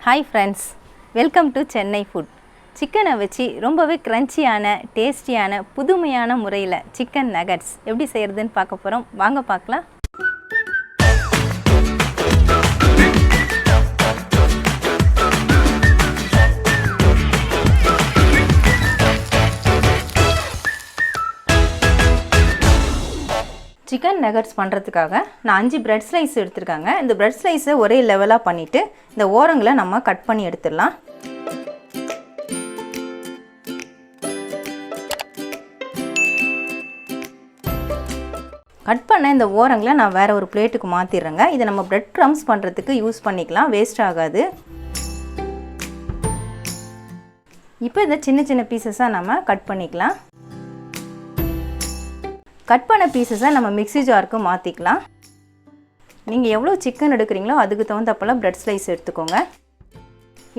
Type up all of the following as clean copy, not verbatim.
Hi friends, welcome to Chennai food. சிக்கனை வச்சு ரொம்பவே கிரன்ச்சியான டேஸ்டியான புதுமையான முறையில் சிக்கன் நகட்ஸ் எப்படி செய்கிறதுன்னு பார்க்க போகிறோம். வாங்க பார்க்கலாம். சிக்கன் நகட்ஸ் பண்ணுறதுக்காக நான் 5 பிரெட் ஸ்லைஸ் எடுத்துருக்காங்க. இந்த பிரெட் ஸ்லைஸை ஒரே லெவலாக பண்ணிவிட்டு இந்த ஓரங்களை நம்ம கட் பண்ணி எடுத்துடலாம். கட் பண்ண இந்த ஓரங்களை நான் வேறு ஒரு பிளேட்டுக்கு மாற்றிடுறேங்க. இதை நம்ம பிரெட் க்ரம்ஸ் பண்ணுறதுக்கு யூஸ் பண்ணிக்கலாம், வேஸ்ட் ஆகாது. இப்போ இதை சின்ன சின்ன பீசஸாக நம்ம கட் பண்ணிக்கலாம். கட் பண்ண பீசஸை நம்ம மிக்ஸி ஜாருக்கு மாற்றிக்கலாம். நீங்கள் எவ்வளோ சிக்கன் எடுக்கிறீங்களோ அதுக்கு தகுந்தப்போல பிரெட் ஸ்லைஸ் எடுத்துக்கோங்க.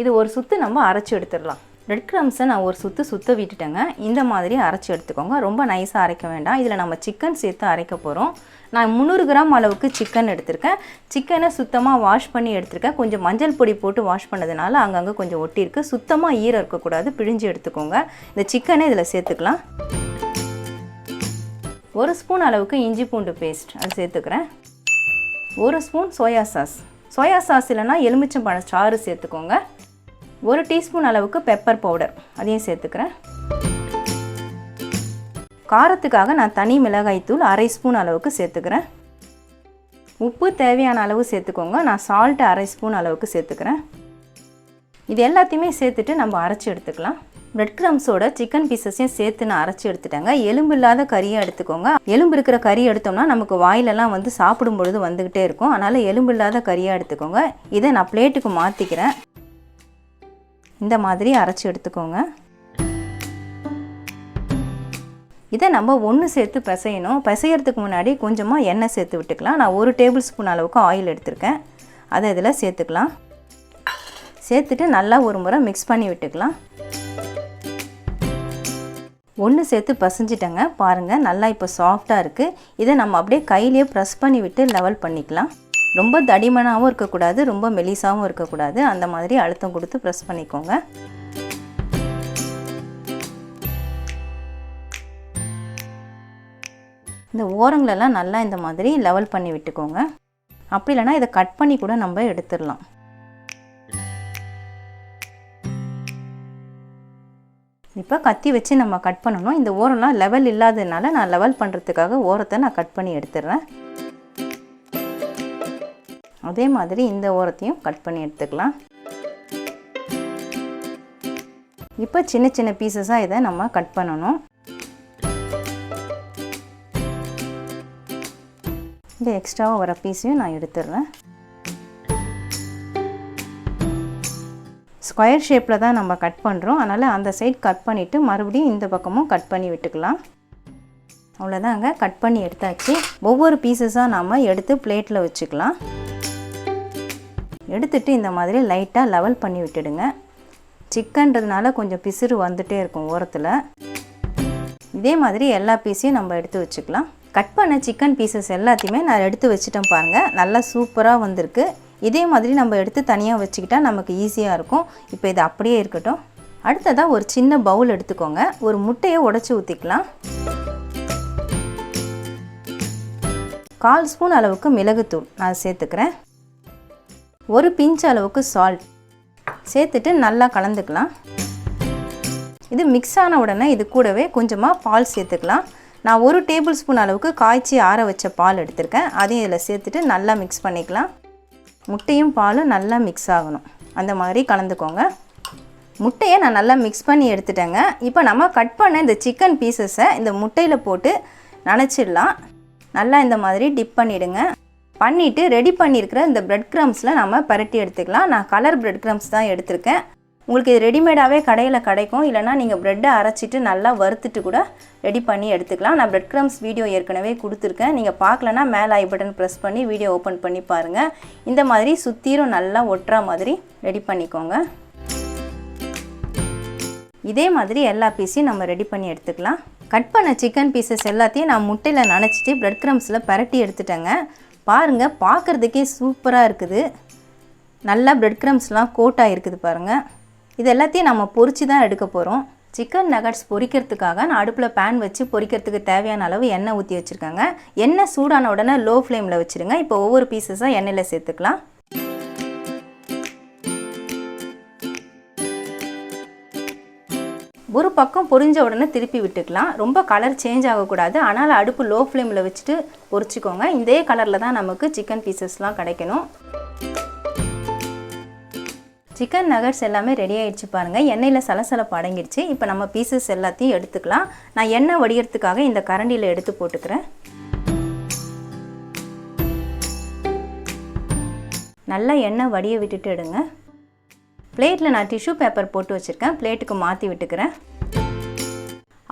இது ஒரு சுற்று நம்ம அரைச்சி எடுத்துடலாம். பிரெட் க்ரம்ஸை நான் ஒரு சுற்று விட்டுட்டேங்க. இந்த மாதிரி அரைச்சி எடுத்துக்கோங்க. ரொம்ப நைஸாக அரைக்க வேண்டாம். இதில் நம்ம சிக்கன் சேர்த்து அரைக்க போகிறோம். நான் 300 கிராம் அளவுக்கு சிக்கன் எடுத்திருக்கேன். சிக்கனை சுத்தமாக வாஷ் பண்ணி எடுத்திருக்கேன். கொஞ்சம் மஞ்சள் பொடி போட்டு வாஷ் பண்ணதுனால அங்கங்கே கொஞ்சம் ஒட்டியிருக்கு. சுத்தமாக ஈரம் இருக்கக்கூடாது, பிழிஞ்சு எடுத்துக்கோங்க. இந்த சிக்கனை இதில் சேர்த்துக்கலாம். 1 ஸ்பூன் அளவுக்கு இஞ்சி பூண்டு பேஸ்ட் அது சேர்த்துக்கிறேன். 1 ஸ்பூன் சோயா சாஸ் இல்லைனா எலுமிச்சம்பழ சாறு சேர்த்துக்கோங்க. 1 டீஸ்பூன் அளவுக்கு பெப்பர் பவுடர் அதையும் சேர்த்துக்கிறேன். காரத்துக்காக நான் தனி மிளகாய் தூள் 1/2 ஸ்பூன் அளவுக்கு சேர்த்துக்கிறேன். உப்பு தேவையான அளவு சேர்த்துக்கோங்க. நான் சால்ட்டு 1/2 ஸ்பூன் அளவுக்கு சேர்த்துக்கிறேன். இது எல்லாத்தையுமே சேர்த்துட்டு நம்ம அரைச்சி எடுத்துக்கலாம். பிரெட் க்ரம்ஸோட சிக்கன் பீசஸையும் சேர்த்து நான் அரைச்சி எடுத்துட்டேங்க. எலும்பு இல்லாத கறியை எடுத்துக்கோங்க. எலும்பு இருக்கிற கறி எடுத்தோம்னா நமக்கு வாயிலெல்லாம் வந்து சாப்பிடும் பொழுது வந்துக்கிட்டே இருக்கும். அதனால் எலும்பு இல்லாத கறியாக எடுத்துக்கோங்க. இதை நான் பிளேட்டுக்கு மாற்றிக்கிறேன். இந்த மாதிரி அரைச்சி எடுத்துக்கோங்க. இதை நம்ம ஒன்று சேர்த்து பிசையணும். பிசையறதுக்கு முன்னாடி கொஞ்சமாக எண்ணெய் சேர்த்து விட்டுக்கலாம். நான் 1 டேபிள் ஸ்பூன் அளவுக்கு ஆயில் எடுத்திருக்கேன். அதை இதில் சேர்த்துக்கலாம். சேர்த்துட்டு நல்லா ஒரு முறை மிக்ஸ் பண்ணி விட்டுக்கலாம். ஒன்று சேர்த்து பசைஞ்சிட்டேங்க. பாருங்கள், நல்லா இப்போ சாஃப்டாக இருக்குது. இதை நம்ம அப்படியே கையிலேயே ப்ரெஸ் பண்ணி விட்டு லெவல் பண்ணிக்கலாம். ரொம்ப தடிமனாகவும் இருக்கக்கூடாது, ரொம்ப மெலிசாகவும் இருக்கக்கூடாது. அந்த மாதிரி அழுத்தம் கொடுத்து ப்ரெஸ் பண்ணிக்கோங்க. இந்த ஓரங்களெல்லாம் நல்லா இந்த மாதிரி லெவல் பண்ணி விட்டுக்கோங்க. அப்படி இல்லைனா இதை கட் பண்ணி கூட நம்ம எடுத்துடலாம். இப்போ கத்தி வச்சு நம்ம கட் பண்ணணும். இந்த ஓரம்லாம் லெவல் இல்லாததுனால நான் லெவல் பண்ணுறதுக்காக ஓரத்தை நான் கட் பண்ணி எடுத்துடுறேன். அதே மாதிரி இந்த ஓரத்தையும் கட் பண்ணி எடுத்துக்கலாம். இப்போ சின்ன சின்ன பீசஸாக இதை நம்ம கட் பண்ணணும். இந்த எக்ஸ்ட்ராவாக வர பீஸையும் நான் எடுத்துடுறேன். ஸ்கொயர் ஷேப்பில் தான் நம்ம கட் பண்ணுறோம். அதனால் அந்த சைட் கட் பண்ணிவிட்டு மறுபடியும் இந்த பக்கமும் கட் பண்ணி விட்டுக்கலாம். அவ்வளோதாங்க, கட் பண்ணி எடுத்தாச்சு. ஒவ்வொரு பீசஸாக நாம் எடுத்து பிளேட்டில் வச்சுக்கலாம். எடுத்துட்டு இந்த மாதிரி லைட்டாக லெவல் பண்ணி விட்டுடுங்க. சிக்கன்றதுனால கொஞ்சம் பிசுறு வந்துகிட்டே இருக்கும் ஓரத்தில். இதே மாதிரி எல்லா பீஸையும் நம்ம எடுத்து வச்சுக்கலாம். கட் பண்ண சிக்கன் பீசஸ் எல்லாத்தையுமே நான் எடுத்து வச்சுட்டேன். பாருங்கள், நல்லா சூப்பராக வந்திருக்கு. இதே மாதிரி நம்ம எடுத்து தனியாக வச்சுக்கிட்டா நமக்கு ஈஸியாக இருக்கும். இப்போ இது அப்படியே இருக்கட்டும். அடுத்ததாக ஒரு சின்ன பவுல் எடுத்துக்கோங்க. ஒரு முட்டையை உடைச்சி ஊற்றிக்கலாம். 1/4 ஸ்பூன் அளவுக்கு மிளகுத்தூள் நான் சேர்த்துக்கிறேன். 1 பிஞ்ச் அளவுக்கு சால்ட் சேர்த்துட்டு நல்லா கலந்துக்கலாம். இது மிக்ஸ் ஆன உடனே இது கூடவே கொஞ்சமாக பால் சேர்த்துக்கலாம். நான் 1 டேபிள் ஸ்பூன் அளவுக்கு காய்ச்சி ஆற வச்ச பால் எடுத்திருக்கேன். அதையும் இதில் சேர்த்துட்டு நல்லா மிக்ஸ் பண்ணிக்கலாம். முட்டையும் பாலும் நல்லா மிக்ஸ் ஆகணும். அந்த மாதிரி கலந்துக்கோங்க. முட்டையை நான் நல்லா மிக்ஸ் பண்ணி எடுத்துட்டேங்க. இப்போ நம்ம கட் பண்ண இந்த சிக்கன் பீசஸை இந்த முட்டையில் போட்டு நனைச்சிடலாம். நல்லா இந்த மாதிரி டிப் பண்ணிவிடுங்க. பண்ணிவிட்டு ரெடி பண்ணியிருக்கிற இந்த பிரெட் க்ரம்ஸில் நம்ம பரட்டி எடுத்துக்கலாம். நான் கலர் பிரெட் க்ரம்ஸ் தான் எடுத்திருக்கேன். உங்களுக்கு இது ரெடிமேடாகவே கடையில் கிடைக்கும். இல்லைனா நீங்கள் ப்ரெட்டை அரைச்சிட்டு நல்லா வறுத்துட்டு கூட ரெடி பண்ணி எடுத்துக்கலாம். நான் பிரெட் க்ரம்ஸ் வீடியோ ஏற்கனவே கொடுத்துருக்கேன். நீங்கள் பார்க்கலன்னா மேலே ஐ பட்டன் ப்ரெஸ் பண்ணி வீடியோ ஓப்பன் பண்ணி பாருங்கள். இந்த மாதிரி சுற்றிரும் நல்லா ஒட்டுற மாதிரி ரெடி பண்ணிக்கோங்க. இதே மாதிரி எல்லா பீஸையும் நம்ம ரெடி பண்ணி எடுத்துக்கலாம். கட் பண்ண சிக்கன் பீசஸ் எல்லாத்தையும் நான் முட்டையில் நனைச்சிட்டு பிரெட் க்ரம்ஸில் பரட்டி எடுத்துட்டேங்க. பாருங்கள், பார்க்குறதுக்கே சூப்பராக இருக்குது. நல்லா பிரெட் கிரம்ஸ்லாம் கோட் ஆகிருக்குது பாருங்கள். இது எல்லாத்தையும் நம்ம பொரிச்சு தான் எடுக்க போகிறோம். சிக்கன் நகட்ஸ் பொரிக்கிறதுக்காக நான் அடுப்பில் பேன் வச்சு பொரிக்கிறதுக்கு தேவையான அளவு எண்ணெய் ஊற்றி வச்சுருக்காங்க. எண்ணெய் சூடான உடனே லோ ஃப்ளேமில் வச்சுருங்க. இப்போ ஒவ்வொரு பீசஸாக எண்ணெயில் சேர்த்துக்கலாம். ஒரு பக்கம் பொரிஞ்ச உடனே திருப்பி விட்டுக்கலாம். ரொம்ப கலர் சேஞ்ச் ஆகக்கூடாது. ஆனால் அடுப்பு லோ ஃப்ளேமில் வச்சுட்டு பொரிச்சிக்கோங்க. இதே கலரில் தான் நமக்கு சிக்கன் பீசஸ்லாம் கிடைக்கணும். சிக்கன் நகட்ஸ் எல்லாமே ரெடி ஆகிடுச்சு பாருங்கள். எண்ணெயில் சலசலப்பு அடங்கிடுச்சு. இப்போ நம்ம பீசஸ் எல்லாத்தையும் எடுத்துக்கலாம். நான் எண்ணெய் வடிகிறதுக்காக இந்த கரண்டியில் எடுத்து போட்டுக்கிறேன். நல்லா எண்ணெய் வடிய விட்டுட்டு எடுங்க. பிளேட்டில் நான் டிஷ்யூ பேப்பர் போட்டு வச்சுருக்கேன். பிளேட்டுக்கு மாற்றி விட்டுக்கிறேன்.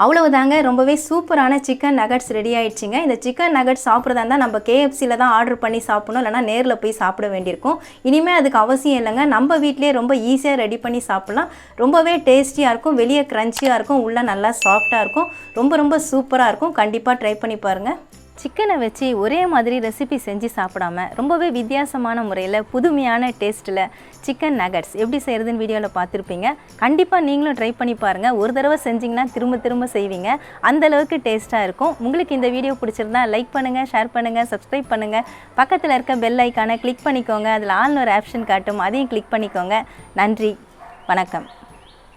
அவ்வளவுதாங்க, ரொம்பவே சூப்பரான சிக்கன் நகட்ஸ் ரெடி ஆயிடுச்சுங்க. இந்த சிக்கன் நகட்ஸ் சாப்பிட்றதா இருந்தால் நம்ம KFCயில் தான் ஆர்டர் பண்ணி சாப்பிடணும், இல்லைனா நேரில் போய் சாப்பிட வேண்டியிருக்கும். இனிமேல் அதுக்கு அவசியம் இல்லைங்க. நம்ம வீட்டிலே ரொம்ப ஈஸியாக ரெடி பண்ணி சாப்பிட்லாம். ரொம்பவே டேஸ்டியாக இருக்கும். வெளியே க்ரன்ச்சியாக இருக்கும், உள்ளே நல்லா சாஃப்டாக இருக்கும். ரொம்ப ரொம்ப சூப்பராக இருக்கும். கண்டிப்பாக ட்ரை பண்ணி பாருங்கள். சிக்கனை வச்சு ஒரே மாதிரி ரெசிபி செஞ்சு சாப்பிடாம ரொம்பவே வித்தியாசமான முறையில் புதுமையான டேஸ்ட்டில் சிக்கன் நகட்ஸ் எப்படி செய்கிறதுன்னு வீடியோவில் பார்த்துருப்பீங்க. கண்டிப்பாக நீங்களும் ட்ரை பண்ணி பாருங்கள். ஒரு தடவை செஞ்சிங்கன்னா திரும்ப திரும்ப செய்வீங்க. அந்தளவுக்கு டேஸ்ட்டாக இருக்கும். உங்களுக்கு இந்த வீடியோ பிடிச்சிருந்தா லைக் பண்ணுங்கள், ஷேர் பண்ணுங்கள், சப்ஸ்கிரைப் பண்ணுங்கள். பக்கத்தில் இருக்க பெல் ஐக்கானை கிளிக் பண்ணிக்கோங்க. அதில் ஆல்னு ஒரு ஆப்ஷன் காட்டும், அதையும் கிளிக் பண்ணிக்கோங்க. நன்றி, வணக்கம்.